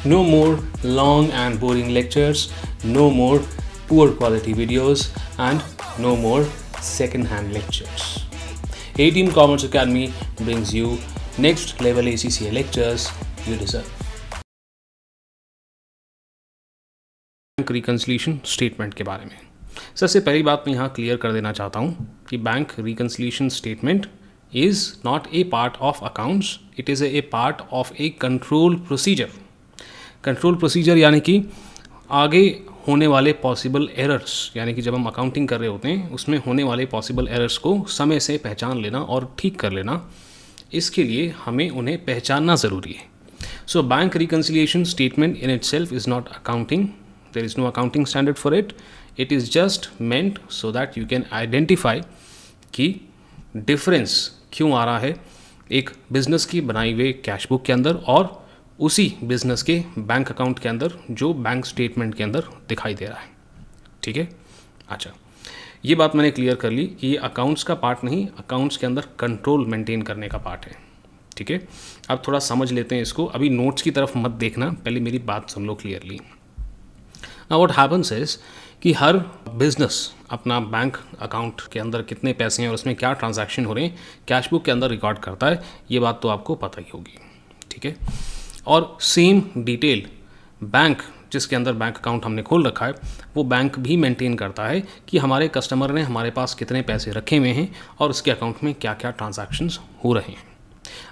No more long and boring lectures, no more poor quality videos, and no more second-hand lectures. A-Team Commerce Academy brings you next level ACCA lectures you deserve. Bank reconciliation statement के बारे में सबसे पहली बात मैं यहाँ clear कर देना चाहता हूँ कि bank reconciliation statement is not a part of accounts, it is a part of A control procedure. Control procedure यानी कि आगे होने वाले पॉसिबल एरर्स, यानी कि जब हम अकाउंटिंग कर रहे होते हैं उसमें होने वाले पॉसिबल एरर्स को समय से पहचान लेना और ठीक कर लेना, इसके लिए हमें उन्हें पहचानना ज़रूरी है. So bank reconciliation statement in itself is not accounting, there is no accounting standard for it. It is just meant so that you can identify कि डिफरेंस क्यों आ रहा है एक बिजनेस की बनाई हुई कैश बुक के अंदर और उसी बिजनेस के बैंक अकाउंट के अंदर जो बैंक स्टेटमेंट के अंदर दिखाई दे रहा है. ठीक है, अच्छा, ये बात मैंने क्लियर कर ली कि ये अकाउंट्स का पार्ट नहीं, अकाउंट्स के अंदर कंट्रोल मेंटेन करने का पार्ट है. ठीक है, अब थोड़ा समझ लेते हैं इसको. अभी नोट्स की तरफ मत देखना, पहले मेरी बात सुन लो clearly. Now what happens is कि हर बिजनेस अपना बैंक अकाउंट के अंदर कितने पैसे हैं और उसमें क्या ट्रांजैक्शन हो रहे हैं कैश बुक के अंदर रिकॉर्ड करता है. ये बात तो आपको पता ही होगी. ठीक है, और सेम डिटेल बैंक जिसके अंदर बैंक अकाउंट हमने खोल रखा है वो बैंक भी मेंटेन करता है कि हमारे कस्टमर ने हमारे पास कितने पैसे रखे हुए हैं और उसके अकाउंट में क्या क्या ट्रांजैक्शंस हो रहे हैं.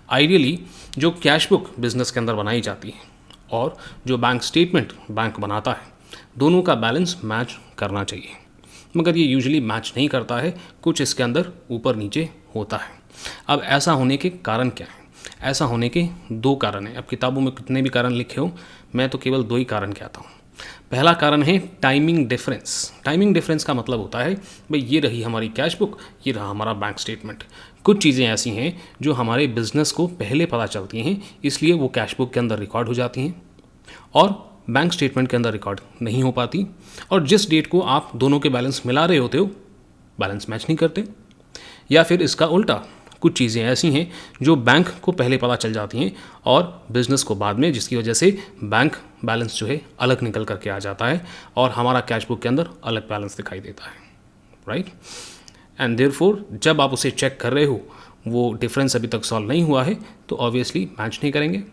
आइडियली जो कैश बुक बिजनेस के अंदर बनाई जाती है और जो बैंक स्टेटमेंट बैंक बनाता है, दोनों का बैलेंस मैच करना चाहिए, मगर ये यूजुअली मैच नहीं करता है, कुछ इसके अंदर ऊपर नीचे होता है. अब ऐसा होने के कारण क्या है? ऐसा होने के दो कारण हैं. अब किताबों में कितने भी कारण लिखे हो, मैं तो केवल दो ही कारण कहता हूँ. पहला कारण है टाइमिंग डिफरेंस. टाइमिंग डिफरेंस का मतलब होता है भाई ये रही हमारी कैश बुक, ये रहा हमारा बैंक स्टेटमेंट. कुछ चीज़ें ऐसी हैं जो हमारे बिजनेस को पहले पता चलती हैं, इसलिए वो कैश बुक के अंदर रिकॉर्ड हो जाती हैं और बैंक स्टेटमेंट के अंदर रिकॉर्ड नहीं हो पाती. और जिस डेट को आप दोनों के बैलेंस मिला रहे होते हो, बैलेंस मैच नहीं करते. या फिर इसका उल्टा, कुछ चीज़ें ऐसी हैं जो बैंक को पहले पता चल जाती हैं और बिज़नेस को बाद में, जिसकी वजह से बैंक बैलेंस जो है अलग निकल करके आ जाता है और हमारा कैश बुक के अंदर अलग बैलेंस दिखाई देता है. राइट, एंड देयरफॉर जब आप उसे चेक कर रहे हो वो डिफरेंस अभी तक सॉल्व नहीं हुआ है तो ऑब्वियसली मैच नहीं करेंगे.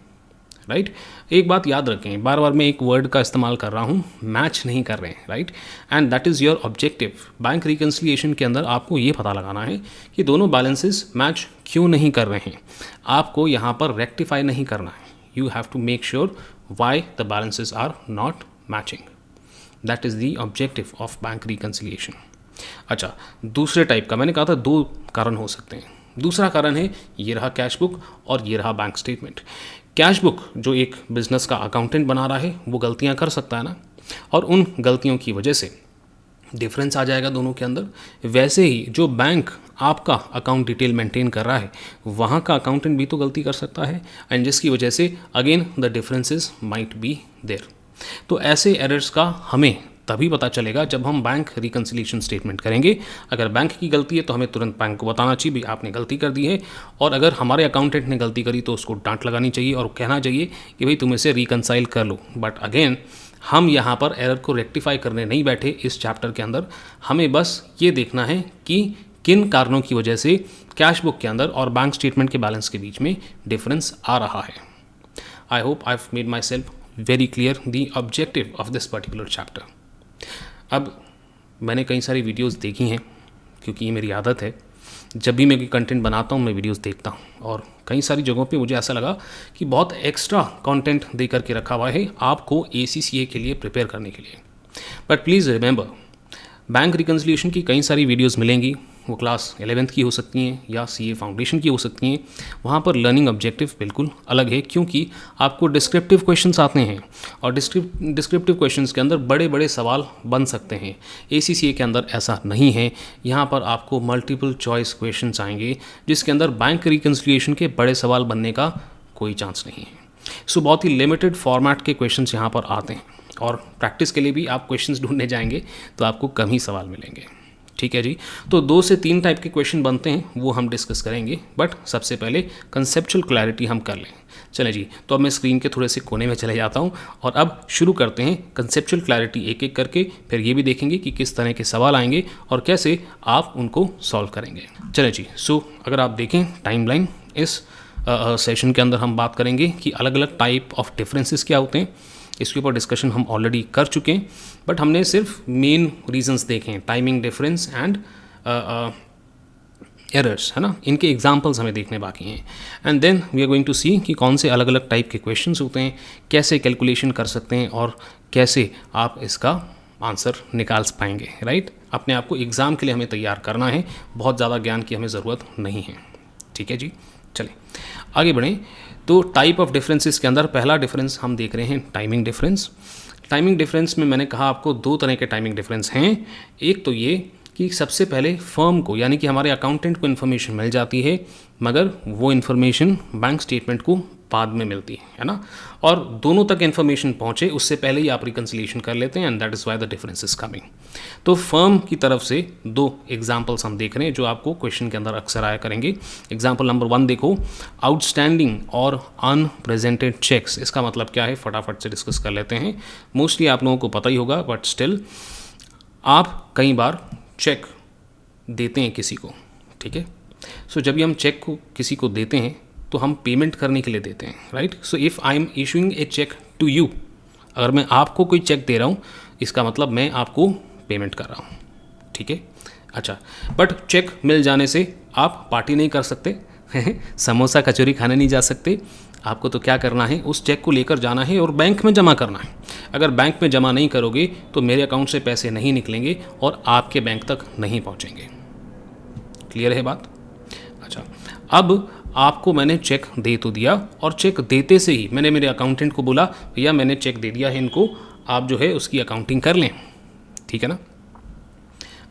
राइट, एक बात याद रखें, बार बार मैं एक वर्ड का इस्तेमाल कर रहा हूँ, मैच नहीं कर रहे हैं. Right, and that is your objective. Bank reconciliation के अंदर आपको ये पता लगाना है कि दोनों बैलेंसेस मैच क्यों नहीं कर रहे हैं. आपको यहाँ पर रेक्टिफाई नहीं करना है. You have to make sure why the balances are not matching. That is the objective of bank reconciliation. अच्छा, दूसरे टाइप का मैंने कहा था दो कारण हो सकते हैं. दूसरा कारण है ये रहा कैश बुक और ये रहा बैंक स्टेटमेंट. कैश बुक जो एक बिज़नेस का अकाउंटेंट बना रहा है वो गलतियां कर सकता है ना, और उन गलतियों की वजह से डिफरेंस आ जाएगा दोनों के अंदर. वैसे ही जो बैंक आपका अकाउंट डिटेल मेंटेन कर रहा है वहाँ का अकाउंटेंट भी तो गलती कर सकता है, एंड जिसकी वजह से again the differences might be there. तो ऐसे एरर्स का हमें तभी पता चलेगा जब हम बैंक रिकन्सिलिएशन स्टेटमेंट करेंगे. अगर बैंक की गलती है तो हमें तुरंत बैंक को बताना चाहिए भाई आपने गलती कर दी है, और अगर हमारे अकाउंटेंट ने गलती करी तो उसको डांट लगानी चाहिए और कहना चाहिए कि भाई तुम इसे रिकन्साइल कर लो. बट अगेन हम यहाँ पर एरर को रेक्टिफाई करने नहीं बैठे इस चैप्टर के अंदर. हमें बस ये देखना है कि किन कारणों की वजह से कैश बुक के अंदर और बैंक स्टेटमेंट के बैलेंस के बीच में डिफरेंस आ रहा है. I hope I have made my self very clear the objective of this particular chapter. अब मैंने कई सारी वीडियोस देखी हैं, क्योंकि ये मेरी आदत है, जब भी मैं कोई कंटेंट बनाता हूँ मैं वीडियोस देखता हूँ, और कई सारी जगहों पे मुझे ऐसा लगा कि बहुत एक्स्ट्रा कंटेंट दे करके रखा हुआ है आपको ACCA के लिए प्रिपेयर करने के लिए. But please remember, bank reconciliation की कई सारी वीडियोस मिलेंगी, वो क्लास 11th की हो सकती हैं या CA फाउंडेशन की हो सकती हैं. वहाँ पर लर्निंग ऑब्जेक्टिव बिल्कुल अलग है, क्योंकि आपको डिस्क्रिप्टिव क्वेश्चंस आते हैं और डिस्क्रिप्टिव क्वेश्चंस के अंदर बड़े बड़े सवाल बन सकते हैं. ACCA के अंदर ऐसा नहीं है. यहाँ पर आपको मल्टीपल चॉइस क्वेश्चंस आएंगे जिसके अंदर बैंक रिकन्सिलिएशन के बड़े सवाल बनने का कोई चांस नहीं है. सो बहुत ही लिमिटेड फॉर्मेट के क्वेश्चंस यहाँ पर आते हैं, और प्रैक्टिस के लिए भी आप क्वेश्चंस ढूंढने जाएंगे तो आपको कम ही सवाल मिलेंगे. ठीक है जी। तो 2 से 3 टाइप के क्वेश्चन बनते हैं, वो हम डिस्कस करेंगे, बट सबसे पहले कंसेप्चुअल क्लैरिटी हम कर लें। चलें जी, तो अब मैं स्क्रीन के थोड़े से कोने में चले जाता हूँ और अब शुरू करते हैं कंसेप्चुअल क्लैरिटी एक एक करके, फिर ये भी देखेंगे कि किस तरह के सवाल आएंगे और कैसे आप उनको सॉल्व करेंगे। चलें जी, सो अगर आप देखें टाइमलाइन, इस सेशन के अंदर हम बात करेंगे कि अलग अलग टाइप ऑफ डिफरेंसेस क्या होते हैं। इसके ऊपर डिस्कशन हम ऑलरेडी कर चुके हैं, बट हमने सिर्फ मेन रीजंस देखे हैं, टाइमिंग डिफरेंस एंड एरर्स, है ना, इनके एग्जांपल्स हमें देखने बाकी हैं। And then we are going to see कि कौन से अलग अलग टाइप के क्वेश्चंस होते हैं, कैसे कैलकुलेशन कर सकते हैं और कैसे आप इसका आंसर निकाल पाएंगे, राइट। अपने आप को एग्ज़ाम के लिए हमें तैयार करना है, बहुत ज़्यादा ज्ञान की हमें ज़रूरत नहीं है। ठीक है जी, चलें आगे बढ़ें। तो टाइप ऑफ डिफरेंसेस के अंदर पहला डिफरेंस हम देख रहे हैं टाइमिंग डिफरेंस। टाइमिंग डिफरेंस में मैंने कहा आपको 2 तरह के टाइमिंग डिफरेंस हैं। एक तो ये कि सबसे पहले फर्म को, यानी कि हमारे अकाउंटेंट को इन्फॉर्मेशन मिल जाती है, मगर वो इन्फॉर्मेशन बैंक स्टेटमेंट को बाद में मिलती है ना, और दोनों तक इन्फॉर्मेशन पहुँचे उससे पहले ही आप रिकन्सिलिएशन कर लेते हैं, and that is why the difference is coming. तो फर्म की तरफ से 2 एग्जाम्पल्स हम देख रहे हैं जो आपको क्वेश्चन के अंदर अक्सर आया करेंगे। एग्जाम्पल नंबर 1 देखो, आउटस्टैंडिंग और अनप्रेजेंटेड चेक्स। इसका मतलब क्या है, फटाफट से डिस्कस कर लेते हैं। मोस्टली आप लोगों को पता ही होगा, बट स्टिल आप कई बार चेक देते हैं किसी को, ठीक है। सो जब भी हम चेक को किसी को देते हैं तो हम पेमेंट करने के लिए देते हैं, right. So if I am issuing a cheque to you, अगर मैं आपको कोई चेक दे रहा हूँ, इसका मतलब मैं आपको पेमेंट कर रहा हूँ, ठीक है। अच्छा, बट चेक मिल जाने से आप पार्टी नहीं कर सकते समोसा कचौरी खाने नहीं जा सकते। आपको तो क्या करना है, उस चेक को लेकर जाना है और बैंक में जमा करना है। अगर बैंक में जमा नहीं करोगे तो मेरे अकाउंट से पैसे नहीं निकलेंगे और आपके बैंक तक नहीं पहुंचेंगे। क्लियर है बात? अच्छा, अब आपको मैंने चेक दे तो दिया, और चेक देते से ही मैंने मेरे अकाउंटेंट को बोला, भैया मैंने चेक दे दिया है इनको, आप जो है उसकी अकाउंटिंग कर लें, ठीक है ना।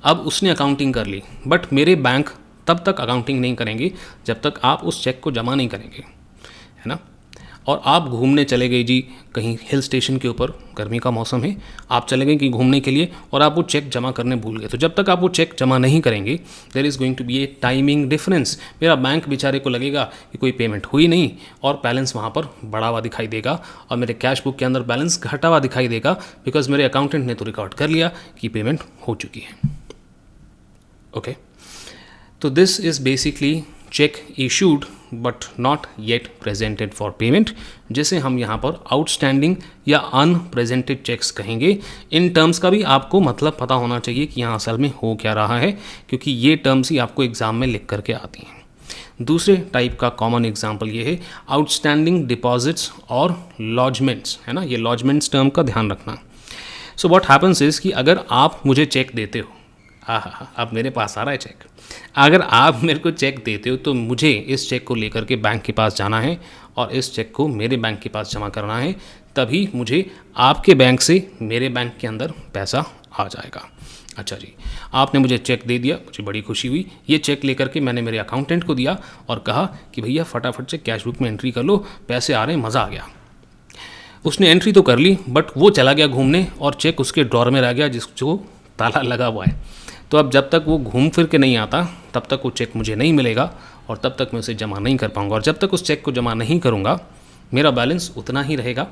अब उसने अकाउंटिंग कर ली, बट मेरे बैंक तब तक अकाउंटिंग नहीं करेंगे जब तक आप उस चेक को जमा नहीं करेंगे, है ना। और आप घूमने चले गए जी कहीं हिल स्टेशन के ऊपर, गर्मी का मौसम है, आप चले गए कि घूमने के लिए और आप वो चेक जमा करने भूल गए। तो जब तक आप वो चेक जमा नहीं करेंगे, there is going to be a timing difference. मेरा बैंक बेचारे को लगेगा कि कोई पेमेंट हुई नहीं और बैलेंस वहाँ पर बढ़ा हुआ दिखाई देगा, और मेरे कैश बुक के अंदर बैलेंस घटा हुआ दिखाई देगा, बिकॉज मेरे अकाउंटेंट ने तो रिकॉर्ड कर लिया कि पेमेंट हो चुकी है। ओके, तो this is basically check issued but not yet presented for payment, जिसे हम यहाँ पर आउटस्टैंडिंग या अनप्रेजेंटेड चेक्स कहेंगे। इन टर्म्स का भी आपको मतलब पता होना चाहिए कि यहाँ असल में हो क्या रहा है, क्योंकि ये टर्म्स ही आपको एग्जाम में लिख करके आती हैं। दूसरे टाइप का कॉमन एग्जाम्पल ये है आउटस्टैंडिंग डिपॉजिट्स और लॉजमेंट्स, है ना। ये लॉजमेंट्स टर्म का ध्यान रखना। सो व्हाट हैपन्स इज़ कि अगर आप मुझे चेक देते हो, हाँ, अब मेरे पास आ रहा है चेक, अगर आप मेरे को चेक देते हो तो मुझे इस चेक को लेकर के बैंक के पास जाना है और इस चेक को मेरे बैंक के पास जमा करना है, तभी मुझे आपके बैंक से मेरे बैंक के अंदर पैसा आ जाएगा। अच्छा जी, आपने मुझे चेक दे दिया, मुझे बड़ी खुशी हुई। ये चेक लेकर के मैंने मेरे अकाउंटेंट को दिया और कहा कि भैया फटाफट से कैश बुक में एंट्री कर लो, पैसे आ रहे हैं, मज़ा आ गया। उसने एंट्री तो कर ली, बट वो चला गया घूमने और चेक उसके ड्रॉर में रह गया जिसको ताला लगा हुआ है। तो अब जब तक वो घूम फिर के नहीं आता तब तक वो चेक मुझे नहीं मिलेगा और तब तक मैं उसे जमा नहीं कर पाऊंगा, और जब तक उस चेक को जमा नहीं करूंगा मेरा बैलेंस उतना ही रहेगा,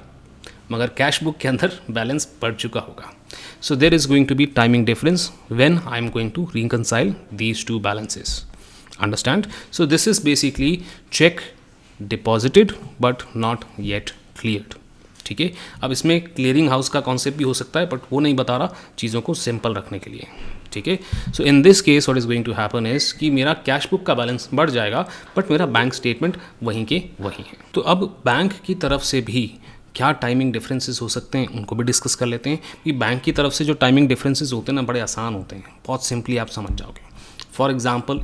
मगर कैश बुक के अंदर बैलेंस बढ़ चुका होगा। So there is going to be timing difference when I am going to reconcile these 2 balances. Understand? So this is basically cheque deposited but not yet cleared, ठीक है। अब इसमें क्लियरिंग हाउस का कॉन्सेप्ट भी हो सकता है, बट वो नहीं बता रहा, चीज़ों को सिंपल रखने के लिए, ठीक है। So in this case what is going to happen is कि मेरा कैश बुक का बैलेंस बढ़ जाएगा, बट मेरा बैंक स्टेटमेंट वहीं के वहीं है। तो अब बैंक की तरफ से भी क्या टाइमिंग डिफरेंसेस हो सकते हैं, उनको भी डिस्कस कर लेते हैं। कि बैंक की तरफ से जो टाइमिंग डिफरेंसेस होते हैं ना, बड़े आसान होते हैं, बहुत सिंपली आप समझ जाओगे। फॉर एग्जाम्पल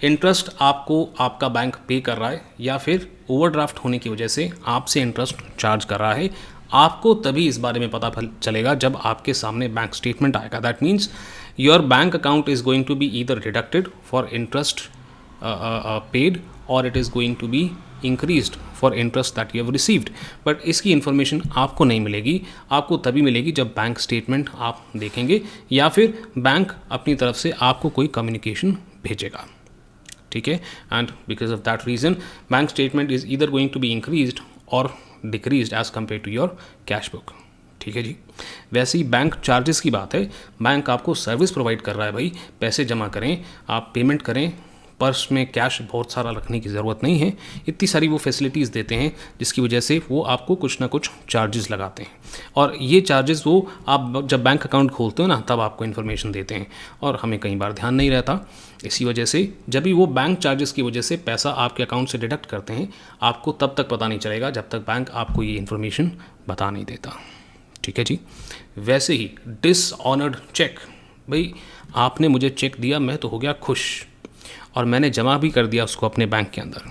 इंटरेस्ट आपको आपका बैंक पे कर रहा है, या फिर ओवरड्राफ्ट होने की वजह से आपसे इंटरेस्ट चार्ज कर रहा है, आपको तभी इस बारे में पता चलेगा जब आपके सामने बैंक स्टेटमेंट आएगा। That means your bank account is going to be either deducted for interest paid और it is going to be increased for interest that you have received. But इसकी इन्फॉर्मेशन आपको नहीं मिलेगी, आपको तभी मिलेगी जब बैंक स्टेटमेंट आप देखेंगे या फिर बैंक अपनी तरफ से आपको कोई कम्युनिकेशन भेजेगा, ठीक है। And because of that reason bank statement is either going to be increased और decreased as compare to your cash book, ठीक है जी। वैसे ही बैंक चार्जेस की बात है, बैंक आपको सर्विस प्रोवाइड कर रहा है भाई, पैसे जमा करें, आप पेमेंट करें, पर्स में कैश बहुत सारा रखने की ज़रूरत नहीं है, इतनी सारी वो फैसिलिटीज़ देते हैं जिसकी वजह से वो आपको कुछ ना कुछ चार्जेस लगाते हैं। और ये चार्जेस वो आप जब बैंक अकाउंट खोलते हो ना तब आपको इन्फॉर्मेशन देते हैं और हमें कई बार ध्यान नहीं रहता। इसी वजह से जब भी वो बैंक चार्जेस की वजह से पैसा आपके अकाउंट से डिडक्ट करते हैं, आपको तब तक पता नहीं चलेगा जब तक बैंक आपको ये इन्फॉर्मेशन बता नहीं देता, ठीक है जी। वैसे ही डिसऑनर्ड चेक, भाई आपने मुझे चेक दिया, मैं तो हो गया खुश और मैंने जमा भी कर दिया उसको अपने बैंक के अंदर।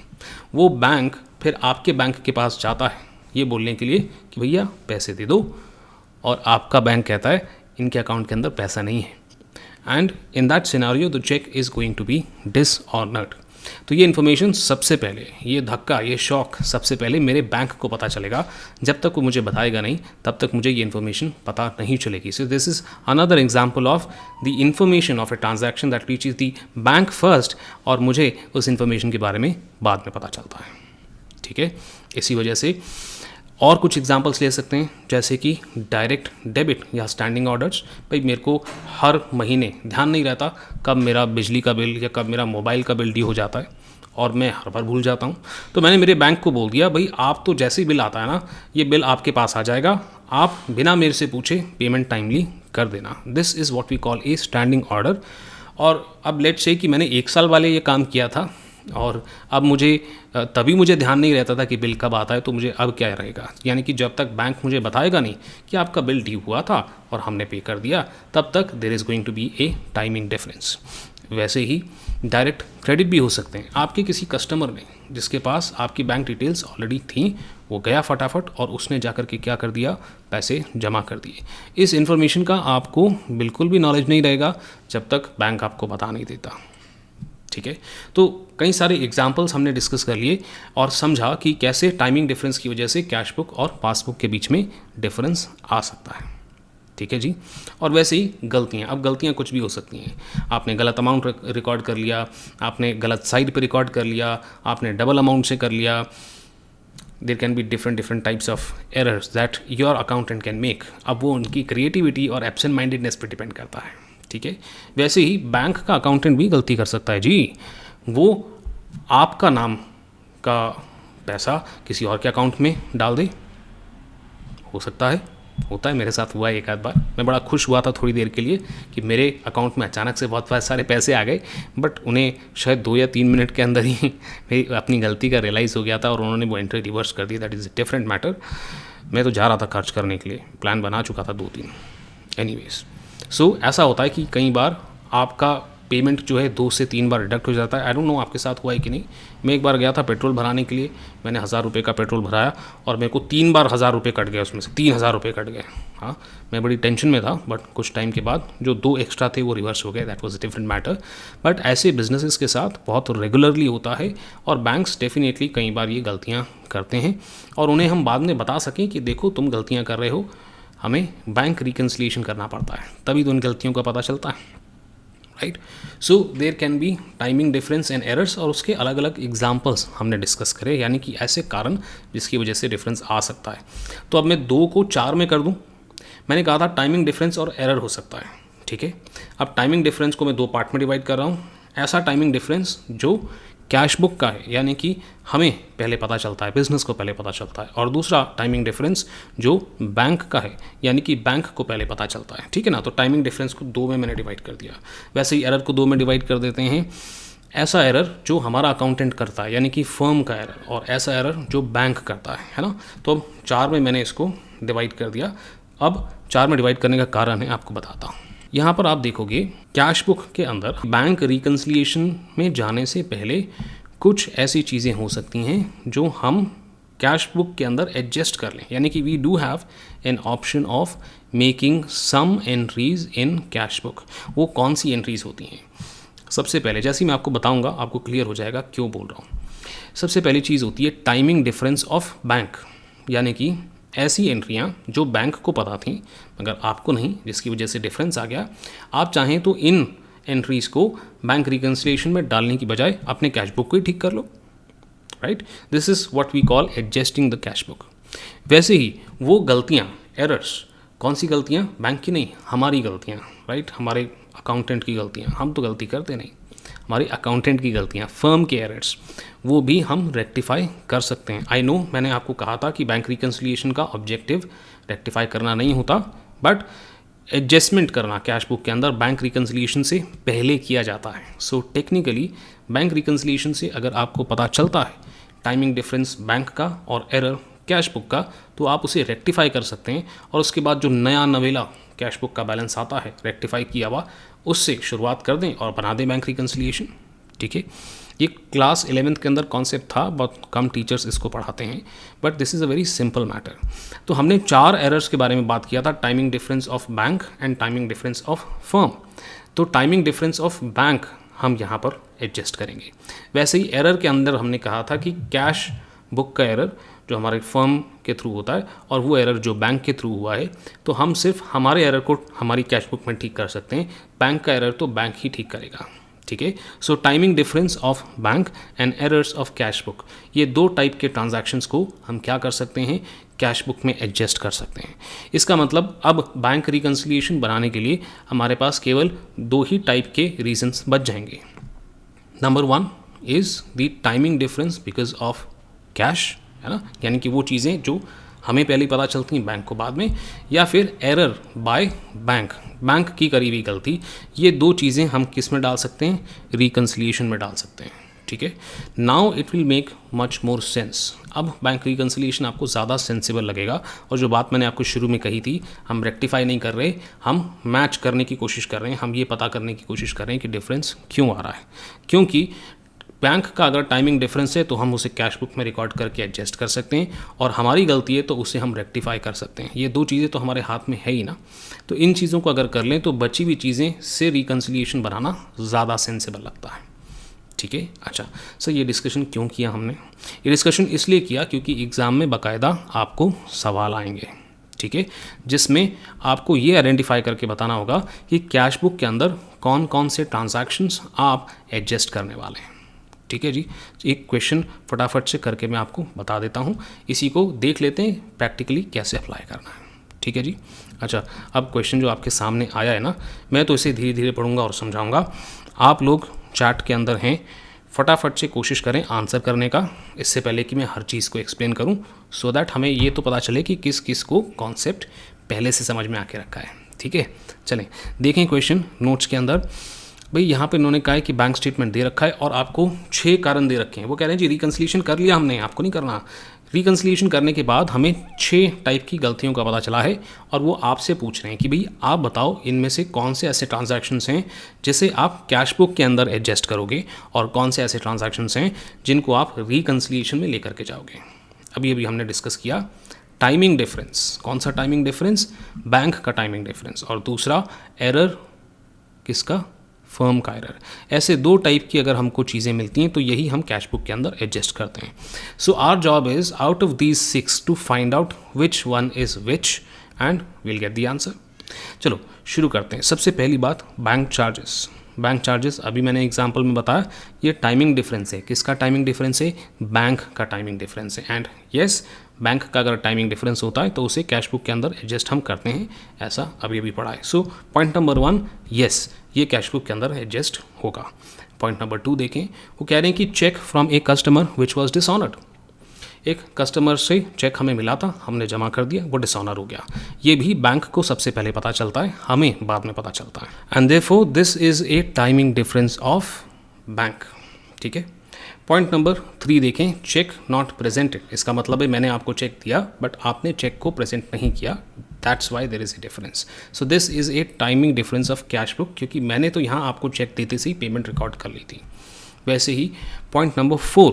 वो बैंक फिर आपके बैंक के पास जाता है ये बोलने के लिए कि भैया पैसे दे दो, और आपका बैंक कहता है इनके अकाउंट के अंदर पैसा नहीं है। And in that scenario the cheque is going to be dishonoured. तो ये इन्फॉर्मेशन सबसे पहले, ये धक्का, ये शॉक सबसे पहले मेरे बैंक को पता चलेगा। जब तक वो मुझे बताएगा नहीं तब तक मुझे ये इन्फॉर्मेशन पता नहीं चलेगी। सो this is another example of the information of a transaction that reaches the bank first, और मुझे उस इन्फॉर्मेशन के बारे में बाद में पता चलता है, ठीक है। इसी वजह से और कुछ एग्जांपल्स ले सकते हैं, जैसे कि डायरेक्ट डेबिट या स्टैंडिंग ऑर्डर्स। भाई मेरे को हर महीने ध्यान नहीं रहता कब मेरा बिजली का बिल या कब मेरा मोबाइल का बिल ड्यू हो जाता है, और मैं हर बार भूल जाता हूँ। तो मैंने मेरे बैंक को बोल दिया, भाई आप तो जैसे ही बिल आता है ना, ये बिल आपके पास आ जाएगा, आप बिना मेरे से पूछे पेमेंट टाइमली कर देना। This is what we call a standing order. और अब लेट्स से कि मैंने 1 साल वाले ये काम किया था और अब मुझे तभी मुझे ध्यान नहीं रहता था कि बिल कब आता है, तो मुझे अब क्या रहेगा, यानी कि जब तक बैंक मुझे बताएगा नहीं कि आपका बिल ड्यू हुआ था और हमने पे कर दिया, तब तक there is going to be a timing difference. वैसे ही डायरेक्ट क्रेडिट भी हो सकते हैं। आपके किसी कस्टमर ने जिसके पास आपकी बैंक डिटेल्स ऑलरेडी थी, वो गया फटाफट और उसने जाकर के क्या कर दिया, पैसे जमा कर दिए। इस इन्फॉर्मेशन का आपको बिल्कुल भी नॉलेज नहीं रहेगा जब तक बैंक आपको बता नहीं देता, ठीक है। तो कई सारे एग्जाम्पल्स हमने डिस्कस कर लिए और समझा कि कैसे टाइमिंग डिफरेंस की वजह से कैश बुक और पासबुक के बीच में डिफरेंस आ सकता है, ठीक है जी। और वैसे ही गलतियाँ, अब गलतियाँ कुछ भी हो सकती हैं। आपने गलत अमाउंट रिकॉर्ड कर लिया, आपने गलत साइड पे रिकॉर्ड कर लिया, आपने डबल अमाउंट से कर लिया। There can be different types of errors that your accountant can make. अब वो उनकी क्रिएटिविटी और एब्सेंट माइंडेडनेस पर डिपेंड करता है, ठीक है। वैसे ही बैंक का अकाउंटेंट भी गलती कर सकता है जी। वो आपका नाम का पैसा किसी और के अकाउंट में डाल दे, हो सकता है, होता है, मेरे साथ हुआ है एक आध बार। मैं बड़ा खुश हुआ था थोड़ी देर के लिए कि मेरे अकाउंट में अचानक से बहुत सारे पैसे आ गए, बट उन्हें शायद 2 या 3 मिनट के अंदर ही मेरी अपनी गलती का रियलाइज़ हो गया था और उन्होंने वो एंट्री रिवर्स कर दी। That is a different matter. मैं तो जा रहा था खर्च करने के लिए, प्लान बना चुका था 2-3। एनीवेज, सो ऐसा होता है कि कई बार आपका पेमेंट जो है 2 से 3 बार डिडक्ट हो जाता है। आई डोंट नो आपके साथ हुआ है कि नहीं। मैं एक बार गया था पेट्रोल भराने के लिए, मैंने 1000 रुपये का पेट्रोल भराया और मेरे को 3 बार 1000 रुपये कट गए, उसमें से 3000 रुपये कट गए। हाँ, मैं बड़ी टेंशन में था, बट कुछ टाइम के बाद जो 2 एक्स्ट्रा थे वो रिवर्स हो गए। That was a different matter. But ऐसे बिजनेसेस के साथ बहुत रेगुलरली होता है और बैंक्स डेफिनेटली कई बार ये गलतियाँ करते हैं और उन्हें हम बाद में बता सकें कि देखो तुम गलतियाँ कर रहे हो, हमें बैंक रिकन्सिलिएशन करना पड़ता है, तभी तो उन गलतियों का पता चलता है, right. So there can be timing difference and errors, और उसके अलग अलग एग्जांपल्स हमने डिस्कस करे, यानी कि ऐसे कारण जिसकी वजह से डिफरेंस आ सकता है। तो अब मैं 2 को 4 में कर दूं। मैंने कहा था टाइमिंग डिफरेंस और एरर हो सकता है, ठीक है। अब टाइमिंग डिफरेंस को मैं 2 पार्ट में डिवाइड कर रहा हूँ। ऐसा टाइमिंग डिफरेंस जो कैश बुक का है, यानी कि हमें पहले पता चलता है, बिजनेस को पहले पता चलता है, और दूसरा टाइमिंग डिफरेंस जो बैंक का है, यानी कि बैंक को पहले पता चलता है, ठीक है ना। तो टाइमिंग डिफरेंस को 2 में मैंने डिवाइड कर दिया। वैसे ही एरर को 2 में डिवाइड कर देते हैं। ऐसा एरर जो हमारा अकाउंटेंट करता है, यानी कि फर्म का एरर, और ऐसा एरर जो बैंक करता है ना। तो अब 4 में मैंने इसको डिवाइड कर दिया। अब 4 में डिवाइड करने का कारण है आपको बताता हूँ। यहाँ पर आप देखोगे कैश बुक के अंदर बैंक रिकन्सिलिएशन में जाने से पहले कुछ ऐसी चीज़ें हो सकती हैं जो हम कैश बुक के अंदर एडजस्ट कर लें, यानी कि we do have an option of making some entries in cash book. वो कौन सी एंट्रीज होती हैं? सबसे पहले, जैसे ही मैं आपको बताऊंगा आपको क्लियर हो जाएगा क्यों बोल रहा हूँ। सबसे पहली चीज़ होती है टाइमिंग डिफरेंस ऑफ बैंक, यानी कि ऐसी एंट्रियाँ जो बैंक को पता थी मगर आपको नहीं, जिसकी वजह से डिफरेंस आ गया। आप चाहें तो इन एंट्रीज़ को बैंक रिकन्सिलिएशन में डालने की बजाय अपने कैश बुक को ही ठीक कर लो, right. This is what we call adjusting the cash book. वैसे ही वो गलतियाँ, एरर्स, कौन सी गलतियाँ? बैंक की नहीं, हमारी गलतियाँ, राइट। हमारे अकाउंटेंट की गलतियाँ, हम तो गलती करते नहीं, हमारी अकाउंटेंट की गलतियाँ, फर्म के एरर्स, वो भी हम रेक्टिफाई कर सकते हैं। आई नो, मैंने आपको कहा था कि बैंक रिकन्सिलिएशन का ऑब्जेक्टिव रेक्टिफाई करना नहीं होता, बट एडजस्टमेंट करना कैश बुक के अंदर बैंक रिकन्सिलिएशन से पहले किया जाता है। सो टेक्निकली बैंक रिकन्सिलिएशन से अगर आपको पता चलता है टाइमिंग डिफरेंस बैंक का और एरर कैश बुक का, तो आप उसे रेक्टिफाई कर सकते हैं और उसके बाद जो नया नवेला कैश बुक का बैलेंस आता है रेक्टिफाई किया हुआ, उससे शुरुआत कर दें और बना दें बैंक रिकन्सिलिएशन। ठीक है, ये क्लास 11th के अंदर कॉन्सेप्ट था, बहुत कम टीचर्स इसको पढ़ाते हैं, but this is a very simple matter. तो हमने 4 एरर्स के बारे में बात किया था, timing difference of bank and timing difference of firm. तो टाइमिंग डिफरेंस ऑफ बैंक हम यहाँ पर एडजस्ट करेंगे। वैसे ही एरर के अंदर हमने कहा था कि कैश बुक का एरर जो हमारे फर्म के थ्रू होता है और वो एरर जो बैंक के थ्रू हुआ है, तो हम सिर्फ हमारे एरर को हमारी कैश बुक में ठीक कर सकते हैं, बैंक का एरर तो बैंक ही ठीक करेगा। ठीक है, so timing difference of bank and errors of cash book, ये 2 टाइप के ट्रांजैक्शंस को हम क्या कर सकते हैं, कैश बुक में एडजस्ट कर सकते हैं। इसका मतलब अब बैंक रिकन्सिलिएशन बनाने के लिए हमारे पास केवल 2 ही टाइप के रीजंस बच जाएंगे। Number 1 is the timing difference because of cash, है ना, यानी कि वो चीज़ें जो हमें पहले पता चलती हैं, बैंक को बाद में, या फिर एरर बाय बैंक, बैंक की करी हुई गलती। ये 2 चीज़ें हम किस में डाल सकते हैं, रिकन्सिलिएशन में डाल सकते हैं। ठीक है, now it will make much more sense. अब बैंक रिकन्सिलिएशन आपको ज़्यादा सेंसिबल लगेगा, और जो बात मैंने आपको शुरू में कही थी, हम रेक्टिफाई नहीं कर रहे, हम मैच करने की कोशिश कर रहे हैं, हम ये पता करने की कोशिश कर रहे हैं कि डिफरेंस क्यों आ रहा है। क्योंकि बैंक का अगर टाइमिंग डिफरेंस है तो हम उसे कैश बुक में रिकॉर्ड करके एडजस्ट कर सकते हैं, और हमारी गलती है तो उसे हम रेक्टिफाई कर सकते हैं। ये 2 चीज़ें तो हमारे हाथ में है ही ना, तो इन चीज़ों को अगर कर लें तो बची हुई चीज़ें से रिकन्सिलिएशन बनाना ज़्यादा सेंसिबल लगता है। ठीक है, अच्छा सर, ये डिस्कशन क्यों किया हमने? ये डिस्कशन इसलिए किया क्योंकि एग्ज़ाम में बाकायदा आपको सवाल आएंगे, ठीक है, जिसमें आपको ये आइडेंटिफाई करके बताना होगा कि कैश बुक के अंदर कौन कौन से ट्रांजैक्शंस आप एडजस्ट करने वाले हैं। ठीक है जी, एक क्वेश्चन फटाफट से करके मैं आपको बता देता हूँ, इसी को देख लेते हैं प्रैक्टिकली कैसे अप्लाई करना है। ठीक है जी, अच्छा अब क्वेश्चन जो आपके सामने आया है ना, मैं तो इसे धीरे धीरे पढ़ूंगा और समझाऊंगा। आप लोग चैट के अंदर हैं, फटाफट से कोशिश करें आंसर करने का, इससे पहले कि मैं हर चीज़ को एक्सप्लेन करूं, सो दैट हमें ये तो पता चले कि किस किस को कॉन्सेप्ट पहले से समझ में आके रखा है। ठीक है, चलें देखें क्वेश्चन नोट्स के अंदर। भाई यहाँ पे इन्होंने कहा है कि बैंक स्टेटमेंट दे रखा है और आपको 6 कारण दे रखे हैं। वो कह रहे हैं जी रिकन्सिलिएशन कर लिया हमने, आपको नहीं करना। रिकन्सिलिएशन करने के बाद हमें 6 टाइप की गलतियों का पता चला है, और वो आपसे पूछ रहे हैं कि भाई आप बताओ इनमें से कौन से ऐसे ट्रांजैक्शंस हैं जिसे आप कैश बुक के अंदर एडजस्ट करोगे, और कौन से ऐसे ट्रांजैक्शंस हैं जिनको आप रिकन्सिलिएशन में लेकर के जाओगे। अभी अभी हमने डिस्कस किया टाइमिंग डिफरेंस, कौन सा टाइमिंग डिफरेंस, बैंक का टाइमिंग डिफरेंस, और दूसरा एरर किसका, फर्म का एरर। ऐसे 2 टाइप की अगर हमको चीज़ें मिलती हैं तो यही हम कैश बुक के अंदर एडजस्ट करते हैं। So our job is out of these 6 to find out which one is which, and will get the answer. चलो शुरू करते हैं। सबसे पहली बात, बैंक चार्जेस। बैंक चार्जेस अभी मैंने एग्जांपल में बताया, ये टाइमिंग डिफरेंस है। किसका टाइमिंग डिफरेंस है, बैंक का टाइमिंग डिफरेंस है। एंड यस, बैंक का अगर टाइमिंग डिफरेंस होता है तो उसे कैश बुक के अंदर एडजस्ट हम करते हैं, ऐसा अभी अभी पढ़ा है। सो पॉइंट नंबर 1, यस ये कैश बुक के अंदर एडजस्ट होगा। पॉइंट नंबर 2 देखें, वो कह रहे हैं कि cheque from a customer which was dishonoured. एक कस्टमर से चेक हमें मिला था, हमने जमा कर दिया, वो डिसऑनर हो गया। ये भी बैंक को सबसे पहले पता चलता है, हमें बाद में पता चलता है। And therefore this is a timing difference of bank. ठीक है, पॉइंट नंबर 3 देखें, चेक नॉट प्रेजेंटेड। इसका मतलब है मैंने आपको चेक दिया बट आपने चेक को प्रेजेंट नहीं किया, that's why there is a difference. So this is a timing difference of cash book, क्योंकि मैंने तो यहाँ आपको चेक देते से ही पेमेंट रिकॉर्ड कर ली थी। वैसे ही point number 4,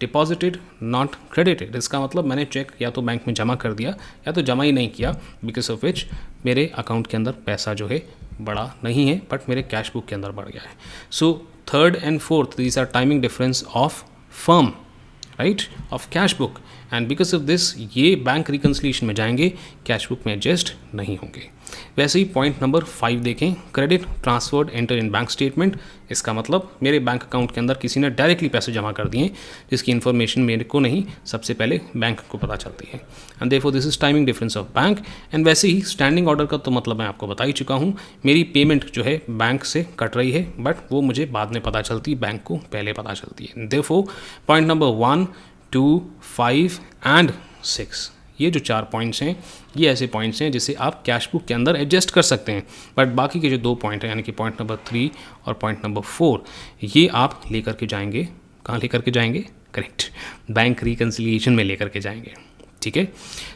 deposited not credited. इसका मतलब मैंने चेक या तो बैंक में जमा कर दिया या तो जमा ही नहीं किया, बिकॉज ऑफ विच मेरे अकाउंट के अंदर पैसा जो है बढ़ा नहीं है बट मेरे कैश बुक के अंदर बढ़ गया है। सो 3rd and 4th, these are timing difference of firm, right, of cash book, and because of this ये बैंक रिकन्सिलिएशन में जाएंगे, कैश बुक में एडजस्ट नहीं होंगे। वैसे ही पॉइंट नंबर 5 देखें, credit transferred enter in bank statement. इसका मतलब मेरे बैंक अकाउंट के अंदर किसी ने डायरेक्टली पैसे जमा कर दिए जिसकी इन्फॉर्मेशन मेरे को नहीं, सबसे पहले बैंक को पता चलती है, and therefore this is timing difference of bank. And वैसे ही स्टैंडिंग ऑर्डर का तो मतलब मैं आपको बता ही चुका हूँ, मेरी पेमेंट जो है बैंक से कट रही है बट वो मुझे बाद में पता चलती, बैंक को पहले पता चलती है। देयरफॉर पॉइंट नंबर 1, 2, 5 एंड 6, ये जो 4 पॉइंट्स हैं ये ऐसे पॉइंट्स हैं जिसे आप कैश बुक के अंदर एडजस्ट कर सकते हैं, बट बाकी के जो 2 पॉइंट हैं यानी कि पॉइंट नंबर 3 और पॉइंट नंबर 4 ये आप लेकर के जाएंगे, कहाँ लेकर के जाएंगे, करेक्ट, बैंक रिकन्सिलिएशन में लेकर के जाएंगे। ठीक है,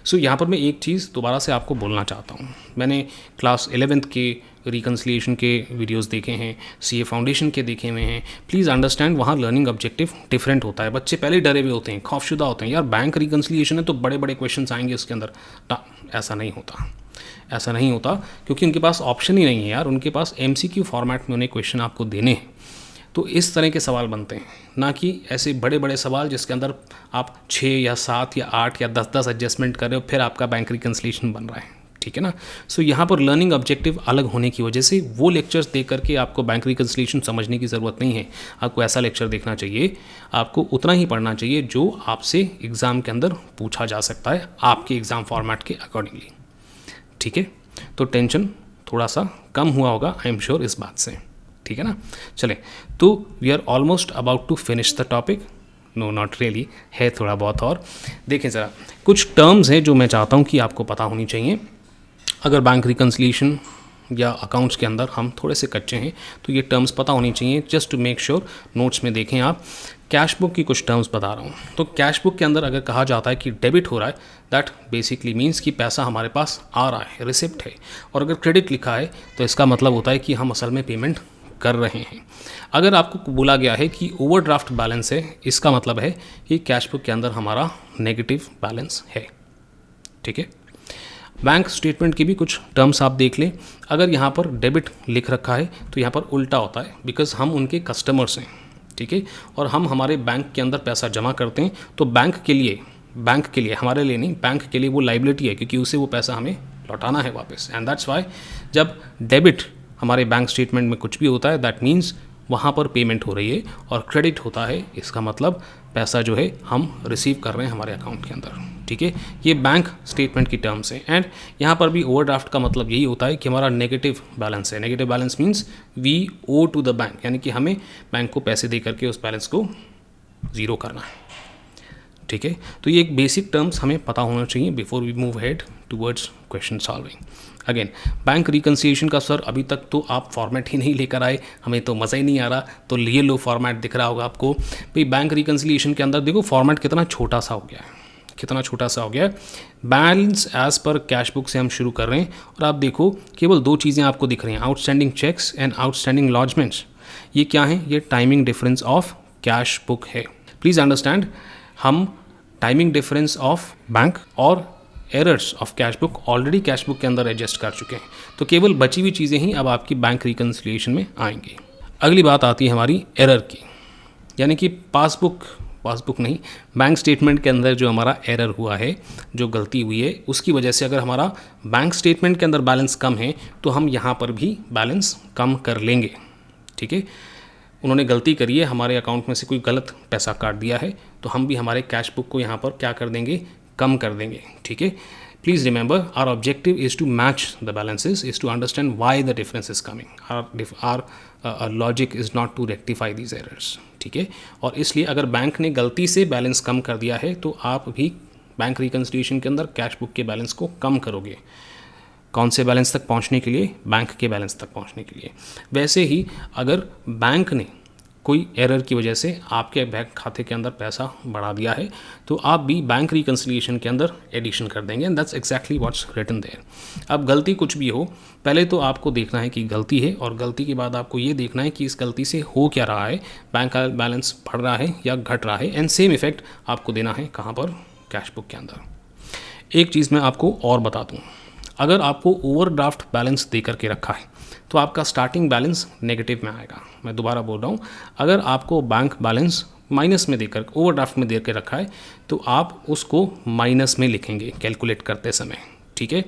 सो यहाँ पर मैं एक चीज़ दोबारा से आपको बोलना चाहता हूँ, मैंने क्लास 11th के रिकन्सिलिएशन के वीडियोस देखे हैं, सीए फाउंडेशन के देखे हुए हैं। प्लीज़ अंडरस्टैंड वहाँ लर्निंग ऑब्जेक्टिव डिफरेंट होता है, बच्चे पहले डरे हुए होते हैं, खौफशुदा होते हैं, यार बैंक रिकन्सिलिएशन है तो बड़े बड़े क्वेश्चंस आएंगे उसके अंदर। ऐसा नहीं होता, ऐसा नहीं होता, क्योंकि उनके पास ऑप्शन ही नहीं है यार, उनके पास MCQ फॉर्मेट में उन्हें क्वेश्चन आपको देने हैं, तो इस तरह के सवाल बनते हैं, ना कि ऐसे बड़े बड़े सवाल जिसके अंदर आप 6 या 7 या 8 या 10 एडजस्टमेंट कर रहे हो फिर आपका बैंक रिकन्सिलिएशन बन रहा है। ठीक है ना, सो यहाँ पर लर्निंग ऑब्जेक्टिव अलग होने की वजह से वो लेक्चर्स देख करके आपको बैंक रिकन्सिलिएशन समझने की ज़रूरत नहीं है, आपको ऐसा लेक्चर देखना चाहिए, आपको उतना ही पढ़ना चाहिए जो आपसे एग्ज़ाम के अंदर पूछा जा सकता है आपके एग्ज़ाम फॉर्मेट के अकॉर्डिंगली। ठीक है, तो टेंशन थोड़ा सा कम हुआ होगा आई एम श्योर इस बात से। ठीक है ना, चले, तो we are almost about to finish the topic, no not really, है थोड़ा बहुत और। देखें ज़रा, कुछ टर्म्स हैं जो मैं चाहता हूँ कि आपको पता होनी चाहिए। अगर बैंक रिकन्सिलिएशन या अकाउंट्स के अंदर हम थोड़े से कच्चे हैं तो ये टर्म्स पता होनी चाहिए, just to make sure. Notes में देखें आप, कैश बुक की कुछ टर्म्स बता रहा हूँ। तो कैश बुक के अंदर अगर कहा जाता है कि डेबिट हो रहा है, दैट बेसिकली मीन्स कि पैसा हमारे पास आ रहा है, रिसिप्ट है, और अगर क्रेडिट लिखा है तो इसका मतलब होता है कि हम असल में पेमेंट कर रहे हैं। अगर आपको बोला गया है कि ओवरड्राफ्ट बैलेंस है, इसका मतलब है कि कैश बुक के अंदर हमारा नेगेटिव बैलेंस है। ठीक है, बैंक स्टेटमेंट की भी कुछ टर्म्स आप देख लें। अगर यहाँ पर डेबिट लिख रखा है तो यहाँ पर उल्टा होता है, बिकॉज हम उनके कस्टमर्स हैं। ठीक है, और हम हमारे बैंक के अंदर पैसा जमा करते हैं, तो बैंक के लिए हमारे लिए नहीं, बैंक के लिए वो लाइबिलिटी है, क्योंकि उसे वो पैसा हमें लौटाना है वापस। एंड दैट्स वाई जब डेबिट हमारे बैंक स्टेटमेंट में कुछ भी होता है, दैट मीन्स वहाँ पर पेमेंट हो रही है, और क्रेडिट होता है इसका मतलब पैसा जो है हम रिसीव कर रहे हैं हमारे अकाउंट के अंदर। ठीक है, ये बैंक स्टेटमेंट की टर्म्स हैं। एंड यहाँ पर भी ओवरड्राफ्ट का मतलब यही होता है कि हमारा नेगेटिव बैलेंस है। Negative balance means we owe to the bank, यानी कि हमें बैंक को पैसे दे करके उस बैलेंस को ज़ीरो करना है। ठीक है, तो ये एक बेसिक टर्म्स हमें पता होना चाहिए before we move ahead towards question solving. Again, bank reconciliation का सर अभी तक तो आप फॉर्मेट ही नहीं लेकर आए, हमें तो मज़ा ही नहीं आ रहा, तो ये लो फॉर्मेट दिख रहा होगा आपको भाई। बैंक रिकन्सिलिएशन के अंदर देखो फॉर्मेट कितना छोटा सा हो गया है, कितना छोटा सा हो गया है। Balance as per cash book से हम शुरू कर रहे हैं, और आप देखो केवल 2 चीज़ें आपको दिख रही हैं, आउटस्टैंडिंग चेक्स एंड आउटस्टैंडिंग लॉजमेंट्स। ये क्या है? ये timing difference of cash book है। प्लीज़ अंडरस्टैंड, हम टाइमिंग डिफरेंस ऑफ बैंक और errors of cash book already cash book के अंदर एडजस्ट कर चुके हैं, तो केवल बची हुई चीज़ें ही अब आपकी बैंक रिकन्सिलिएशन में आएंगी। अगली बात आती है हमारी एरर की, यानी कि पासबुक नहीं, बैंक स्टेटमेंट के अंदर जो हमारा एरर हुआ है, जो गलती हुई है, उसकी वजह से अगर हमारा बैंक स्टेटमेंट के अंदर बैलेंस कम है तो हम यहाँ पर भी बैलेंस कम कर लेंगे। ठीक है, उन्होंने गलती करी है, हमारे अकाउंट में से कोई गलत पैसा काट दिया है, तो हम भी हमारे कैश बुक को यहाँ पर क्या कर देंगे, कम कर देंगे। ठीक है, please remember our objective is to match the balances, is to understand why the difference is coming, our logic is not to rectify these errors. ठीक है, और इसलिए अगर बैंक ने गलती से बैलेंस कम कर दिया है तो आप भी बैंक रिकन्सिलिएशन के अंदर कैश बुक के बैलेंस को कम करोगे। कौन से बैलेंस तक पहुंचने के लिए? बैंक के बैलेंस तक पहुंचने के लिए। वैसे ही अगर बैंक ने कोई एरर की वजह से आपके बैंक खाते के अंदर पैसा बढ़ा दिया है तो आप भी बैंक रिकन्सिलिएशन के अंदर एडिशन कर देंगे, and that's exactly what's written there. अब गलती कुछ भी हो, पहले तो आपको देखना है कि गलती है, और गलती के बाद आपको ये देखना है कि इस गलती से हो क्या रहा है, बैंक का बैलेंस बढ़ रहा है या घट रहा है, एंड सेम इफेक्ट आपको देना है कहाँ पर? कैश बुक के अंदर। एक चीज़ मैं आपको और बता दूँ, अगर आपको ओवरड्राफ्ट बैलेंस दे करके रखा है तो आपका स्टार्टिंग बैलेंस नेगेटिव में आएगा। मैं दोबारा बोल रहा हूँ, अगर आपको बैंक बैलेंस माइनस में देकर ओवरड्राफ्ट में दे के रखा है तो आप उसको माइनस में लिखेंगे कैलकुलेट करते समय, ठीक है।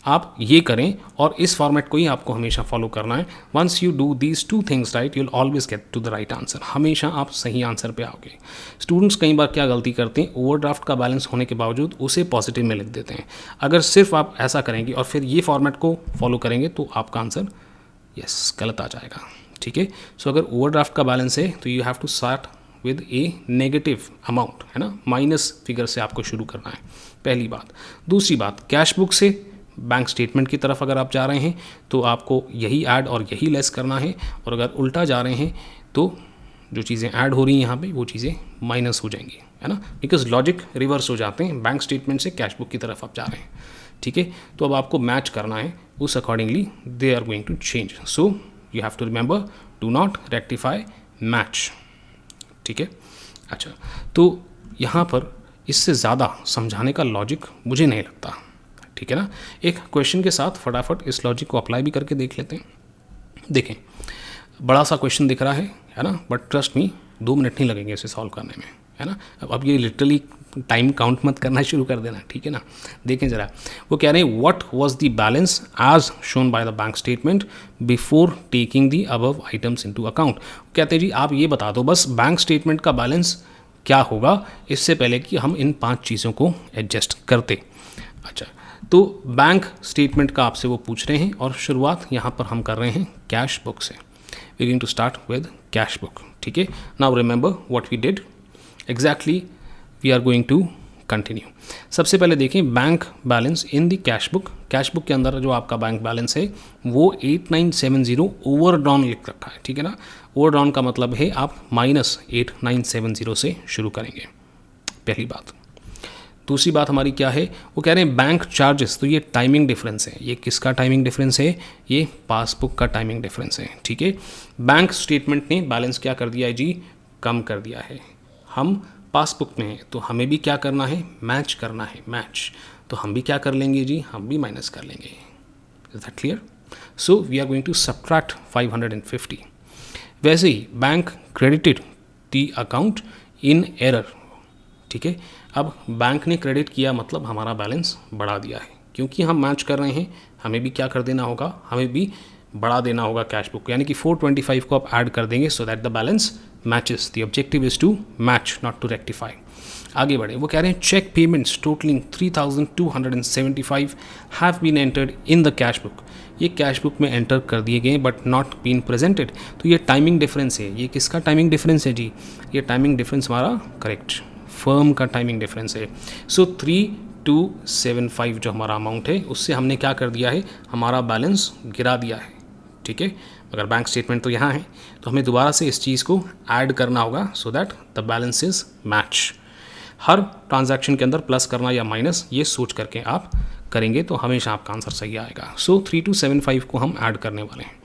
आप ये करें और इस फॉर्मेट को ही आपको हमेशा फॉलो करना है। Once you do these two things right you will always get to the right answer, हमेशा आप सही आंसर पे आओगे। स्टूडेंट्स कई बार क्या गलती करते हैं, ओवरड्राफ्ट का बैलेंस होने के बावजूद उसे पॉजिटिव में लिख देते हैं। अगर सिर्फ आप ऐसा करेंगे और फिर ये फॉर्मेट को फॉलो करेंगे तो आपका आंसर यस गलत आ जाएगा, ठीक है। सो अगर ओवरड्राफ्ट का बैलेंस है तो you have to start with a negative amount, है ना, माइनस फिगर से आपको शुरू करना है, पहली बात। दूसरी बात, कैश बुक से बैंक स्टेटमेंट की तरफ अगर आप जा रहे हैं तो आपको यही ऐड और यही लेस करना है, और अगर उल्टा जा रहे हैं तो जो चीज़ें ऐड हो रही हैं यहाँ पे वो चीज़ें माइनस हो जाएंगी, है ना, बिकॉज लॉजिक रिवर्स हो जाते हैं। बैंक स्टेटमेंट से कैश बुक की तरफ आप जा रहे हैं, ठीक है। तो अब आपको मैच करना है, उस accordingly they are going to change. So you have to remember, do not rectify, match, ठीक है। अच्छा, तो यहाँ पर इससे ज़्यादा समझाने का लॉजिक मुझे नहीं लगता, ठीक है ना। एक क्वेश्चन के साथ फटाफट इस लॉजिक को अप्लाई भी करके देख लेते हैं। देखें, बड़ा सा क्वेश्चन दिख रहा है ना, बट ट्रस्ट मी 2 मिनट नहीं लगेंगे इसे सॉल्व करने में, है ना। अब ये लिटरली टाइम काउंट मत करना शुरू कर देना, ठीक है ना। देखें ज़रा, वो कह रहे हैं what was the balance as shown by the bank statement before taking the above items into account. कहते हैं जी आप ये बता दो बस बैंक स्टेटमेंट का बैलेंस क्या होगा इससे पहले कि हम इन 5 चीज़ों को एडजस्ट करते। अच्छा, तो बैंक स्टेटमेंट का आपसे वो पूछ रहे हैं और शुरुआत यहाँ पर हम कर रहे हैं कैश बुक से। We going to start with cash book, ठीक है। Now remember what we did exactly, we are going to continue. सबसे पहले देखें bank balance in the cash book. Cash book के अंदर जो आपका बैंक बैलेंस है वो 8970 ओवरड्रॉन लिख रखा है, ठीक है ना। ओवरड्रॉन का मतलब है आप माइनस 8970 से शुरू करेंगे, पहली बात। दूसरी बात हमारी क्या है, वो कह रहे हैं बैंक चार्जेस, तो ये टाइमिंग डिफरेंस है। ये किसका टाइमिंग डिफरेंस है, ये पासबुक का टाइमिंग डिफरेंस है, ठीक है। बैंक स्टेटमेंट ने बैलेंस क्या कर दिया है जी, कम कर दिया है। हम पासबुक में हैं तो हमें भी क्या करना है, मैच करना है, मैच। तो हम भी क्या कर लेंगे जी, हम भी माइनस कर लेंगे। Is that clear? So we are going to subtract 550। वैसे ही bank credited the account in error, ठीक है। अब बैंक ने क्रेडिट किया मतलब हमारा बैलेंस बढ़ा दिया है, क्योंकि हम मैच कर रहे हैं हमें भी क्या कर देना होगा, हमें भी बढ़ा देना होगा कैश बुक, यानी कि 425 को आप ऐड कर देंगे so that the balance matches. The objective is to match not to rectify. आगे बढ़े, वो कह रहे हैं cheque payments totalling 3275 have been entered in the cash book. ये कैश बुक में एंटर कर दिए गए बट नॉट बीन प्रेजेंटेड। तो ये टाइमिंग डिफरेंस है। ये किसका टाइमिंग डिफरेंस है जी, ये टाइमिंग डिफरेंस हमारा करेक्ट फर्म का टाइमिंग डिफरेंस है। सो 3275 जो हमारा अमाउंट है उससे हमने क्या कर दिया है, हमारा बैलेंस गिरा दिया है, ठीक है। अगर बैंक स्टेटमेंट तो यहाँ है तो हमें दोबारा से इस चीज़ को ऐड करना होगा सो that the balance is match. Her transaction के अंदर प्लस करना या माइनस ये सोच करके आप करेंगे तो हमेशा आपका आंसर सही आएगा। सो 3275 को हम ऐड करने वाले हैं।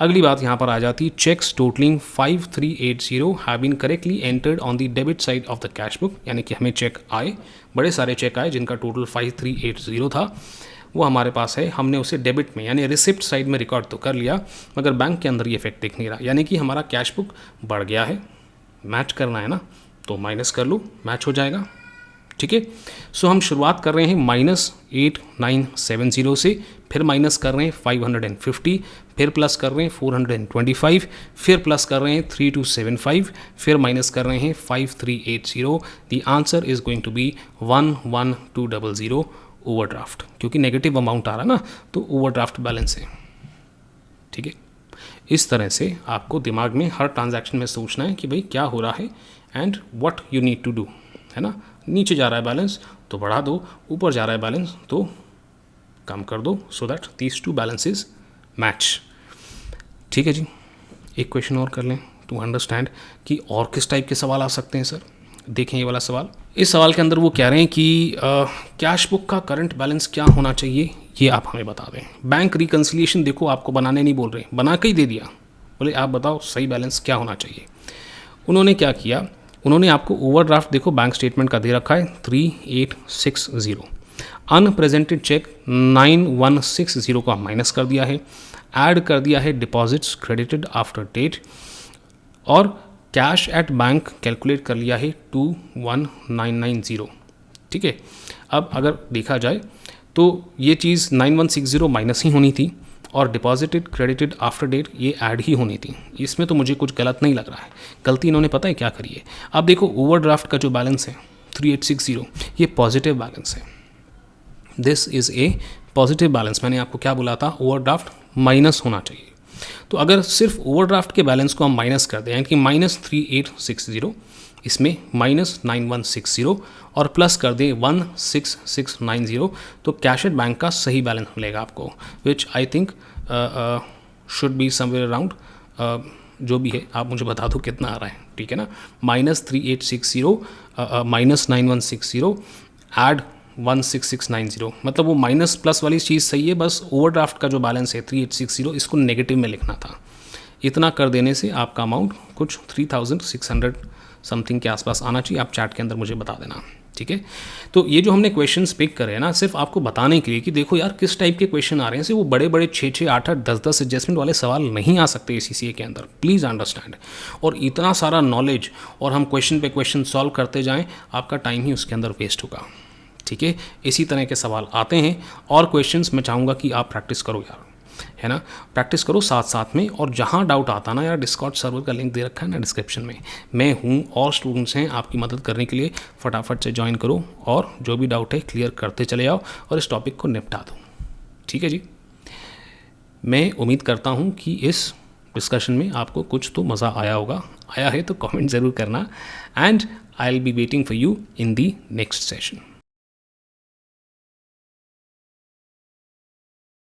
अगली बात यहाँ पर आ जाती है, cheques totalling 5380 have been correctly entered on the debit side of the cash book. यानी कि हमें चेक आए, बड़े सारे चेक आए जिनका टोटल 5380 था, वो हमारे पास है। हमने उसे डेबिट में यानी रिसिप्ट साइड में रिकॉर्ड तो कर लिया, मगर बैंक के अंदर ये इफेक्ट दिख नहीं रहा, यानी कि हमारा कैश बुक बढ़ गया है। मैच करना है ना, तो माइनस कर लो, मैच हो जाएगा, ठीक है। सो हम शुरुआत कर रहे हैं -8970 से, फिर माइनस कर रहे हैं 550, फिर प्लस कर रहे हैं 425, फिर प्लस कर रहे हैं 3275, फिर माइनस कर रहे हैं 5380। The answer is going to be 11200 overdraft, क्योंकि नेगेटिव अमाउंट आ रहा ना तो ओवरड्राफ्ट बैलेंस है, ठीक है। इस तरह से आपको दिमाग में हर ट्रांजैक्शन में सोचना है कि भाई क्या हो रहा है and what you need to do, है ना। नीचे जा रहा है बैलेंस तो बढ़ा दो, ऊपर जा रहा है बैलेंस तो कम कर दो, so that these two balances match, ठीक है जी। एक क्वेश्चन और कर लें टू अंडरस्टैंड कि और किस टाइप के सवाल आ सकते हैं सर। देखें ये वाला सवाल, इस सवाल के अंदर वो कह रहे हैं कि कैश बुक का करंट बैलेंस क्या होना चाहिए ये आप हमें बता दें। बैंक रिकन्सिलिएशन देखो आपको बनाने नहीं बोल रहे, बना के ही दे दिया, बोले आप बताओ सही बैलेंस क्या होना चाहिए। उन्होंने क्या किया, उन्होंने आपको ओवरड्राफ्ट देखो बैंक स्टेटमेंट का दे रखा है 3860, अनप्रेजेंटेड चेक 9160 को माइनस कर दिया है, ऐड कर दिया है डिपॉजिट्स क्रेडिटेड आफ्टर डेट, और कैश एट बैंक कैलकुलेट कर लिया है 21,990, ठीक है। अब अगर देखा जाए तो ये चीज़ 9160 माइनस ही होनी थी और डिपॉजिटेड क्रेडिटेड आफ्टर डेट ये ऐड ही होनी थी। इसमें तो मुझे कुछ गलत नहीं लग रहा है। गलती इन्होंने पता है क्या करी है। अब देखो ओवरड्राफ्ट का जो बैलेंस है 3860 ये पॉजिटिव बैलेंस है। This is a positive balance. मैंने आपको क्या बोला था, ओवरड्राफ्ट माइनस होना चाहिए। तो अगर सिर्फ ओवरड्राफ्ट के बैलेंस को हम माइनस कर दें, यानी कि -3860, इसमें -9160 और प्लस कर दें 16690, तो कैश एट बैंक का सही बैलेंस मिलेगा आपको, which I think should be somewhere around, जो भी है आप मुझे बता दो कितना आ रहा है, ठीक है ना। -3860 -9160 ऐड 16690, मतलब वो माइनस प्लस वाली चीज़ सही है, बस ओवरड्राफ्ट का जो बैलेंस है 3860 इसको नेगेटिव में लिखना था। इतना कर देने से आपका अमाउंट कुछ 3600 समथिंग के आसपास आना चाहिए। आप चैट के अंदर मुझे बता देना, ठीक है। तो ये जो हमने क्वेश्चंस पिक करे हैं ना, सिर्फ आपको बताने के लिए कि देखो यार किस टाइप के क्वेश्चन आ रहे हैं। से वो बड़े बड़े 6-6, 8-8, 10-10 एडजस्टमेंट वाले सवाल नहीं आ सकते ACCA के अंदर, प्लीज़ अंडरस्टैंड। और इतना सारा नॉलेज और हम क्वेश्चन पे क्वेश्चन सॉल्व करते जाएँ, आपका टाइम ही उसके अंदर वेस्ट होगा, ठीक है। इसी तरह के सवाल आते हैं और क्वेश्चंस मैं चाहूँगा कि आप प्रैक्टिस करो यार, है ना। प्रैक्टिस करो साथ साथ में, और जहाँ डाउट आता ना यार, डिस्कॉर्ड सर्वर का लिंक दे रखा है ना डिस्क्रिप्शन में, मैं हूँ और स्टूडेंट्स हैं आपकी मदद करने के लिए। फटाफट से ज्वाइन करो और जो भी डाउट है क्लियर करते चले जाओ और इस टॉपिक को निपटा दो, ठीक है जी। मैं उम्मीद करता हूँ कि इस डिस्कशन में आपको कुछ तो मज़ा आया होगा। आया है तो कमेंट ज़रूर करना, and I will be waiting for you in the next session.